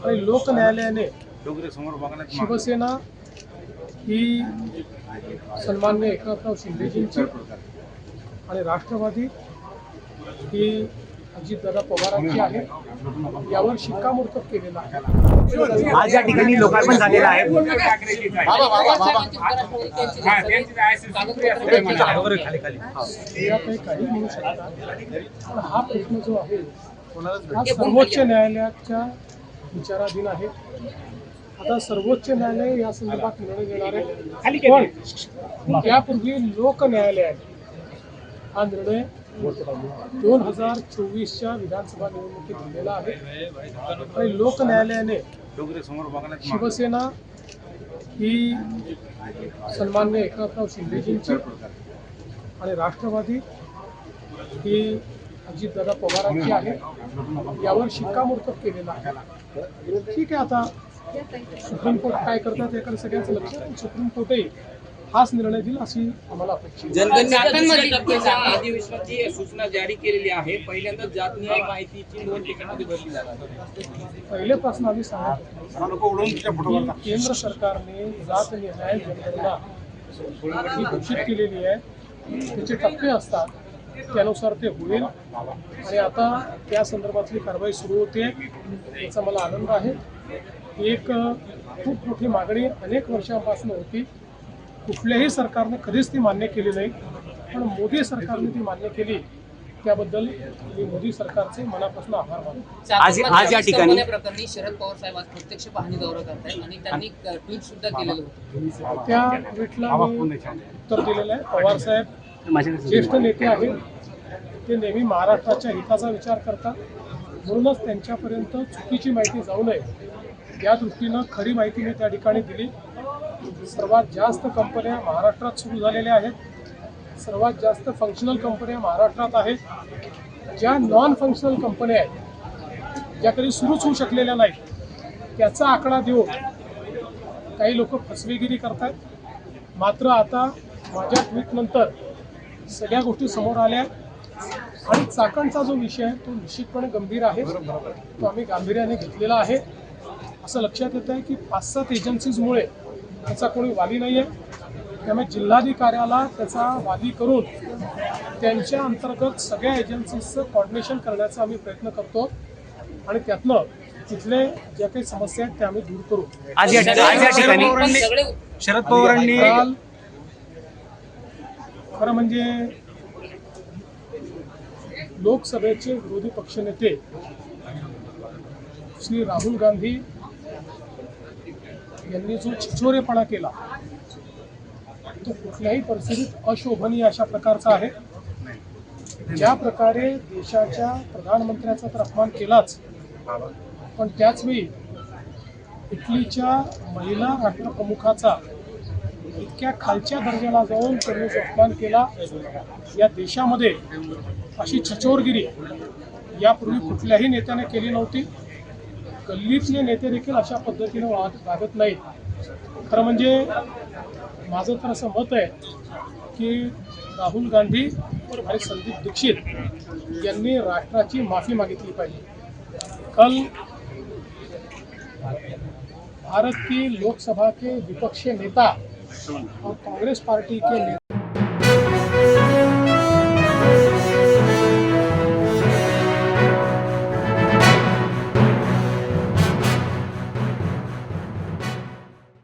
आणि लोक न्यायालयाने शिवसेना ही सन्माननीय एकनाथराव शिंदेजींची आणि राष्ट्रवादी ही अजितदादा पवारांची आहे, यावर शिक्कामोर्तब केलेला आहे। आज या ठिकाणी लोकार्पण झालेलं आहे। काही म्हणू शकतात, पण हा प्रश्न जो आहे हा सर्वोच्च न्यायालयाच्या विचाराधीन आहे। आता सर्वोच्च न्यायालय या संदर्भात निर्णय देणार आहे, पण त्यापूर्वी लोक न्यायालयाने हा निर्णय 2024च्या विधानसभा निवडणुकीत दिलेला आहे आणि लोक न्यायालयाने शिवसेना ही सन्माननीय एकनाथराव शिंदेजींची आणि राष्ट्रवादी ही अजितदादा पवारांची आहे, यावर शिक्कामोर्तब केलेला आहे। ठीक आहे, आता सुप्रीम कोर्ट काय करतात याकडे सगळ्यांचं लक्ष आहे। सुप्रीम कोर्टही हाच निर्णय दिला अशी आम्हाला अपेक्षा आहे। अधिवेशनाची सूचना जारी केलेली आहे। पहिल्यांदा जातनिहाय माहितीची नोंद त्याच्यामध्ये भरली जाणार। पहिल्यापासून आम्ही सांगतो की केंद्र सरकारने जातनिहाय जनगणना ही घोषित केलेली आहे, त्याचे टप्पे असतात, त्यानुसार ते होईल आणि आता त्या संदर्भातली कारवाई सुरू होते, याचा मला आनंद आहे। एक खूप मोठी मागणी अनेक वर्षांपासून होती, कुठल्याही सरकारने कधीच ती मान्य केली नाही, पण मोदी सरकारने ती मान्य केली, त्याबद्दल मी मोदी सरकारचे मनापासून आभार मानतो। आज या ठिकाणी प्रकरणी शरद पवार साहेब आज प्रत्यक्ष पाहणी दौरा करतायत आणि त्यांनी ट्विट सुद्धा केलेलं होतं। त्या ट्विटला मी उत्तर दिलेलं आहे। पवार साहेब ज्येष्ठ नेते आहेत, ते नेहमी महाराष्ट्राच्या हिताचा विचार करतात, म्हणूनच त्यांच्यापर्यंत चुकीची माहिती जाऊ नये या दृष्टीनं खरी माहिती मी त्या ठिकाणी दिली। सर्वात जास्त कंपन्या महाराष्ट्रात सुरू झालेल्या आहेत, सर्वात जास्त फंक्शनल कंपन्या महाराष्ट्रात आहेत। ज्या नॉन फंक्शनल कंपन्या आहेत, ज्या कधी सुरूच होऊ शकलेल्या नाहीत, त्याचा आकडा देऊन काही लोक फसवेगिरी करतात। मात्र आता माझ्या ट्विटनंतर सगळ्या गोष्टी समोर आल्या आणि चाकणचा जो विषय आहे तो निश्चितपणे गंभीर आहे, तो आम्ही गांभीर्याने घेतलेला आहे। असं लक्षात येतं आहे की 5-7 एजन्सीजमुळे त्याचा कोणी वाली नाही आहे, त्यामुळे जिल्हाधिकाऱ्याला त्याचा वाली करून त्यांच्या अंतर्गत सगळ्या एजन्सीजचं कॉर्डिनेशन करण्याचा आम्ही प्रयत्न करतो आणि त्यातनं तिथले ज्या काही समस्या आहेत त्या आम्ही दूर करू। आज या ठिकाणी शरद पवारांनी खरं म्हणजे लोकसभेचे विरोधी पक्षनेते श्री राहुल गांधी यांनी जो छिछोरेपणा केला तो कुठल्याही परिस्थितीत अशोभनीय अशा प्रकारचा आहे। ज्या प्रकारे देशाच्या प्रधानमंत्र्याचा तर अपमान केलाच, पण त्याचवेळी इटलीच्या महिला राष्ट्रप्रमुखाचा इतक्या खालच्या दर्जाला जाऊन त्यांनी जो अपमान केला, या देशामध्ये अशी छचोरगिरी यापूर्वी कुठल्याही नेत्याने केली नव्हती। गल्लीतले नेते देखील अशा पद्धतीने वागत नाहीत। खरं म्हणजे माझं तर असं मत आहे की राहुल गांधी आणि संदीप दीक्षित यांनी राष्ट्राची माफी मागितली पाहिजे। कल भारत की लोकसभा के विपक्षी नेता और कांग्रेस पार्टी के नेता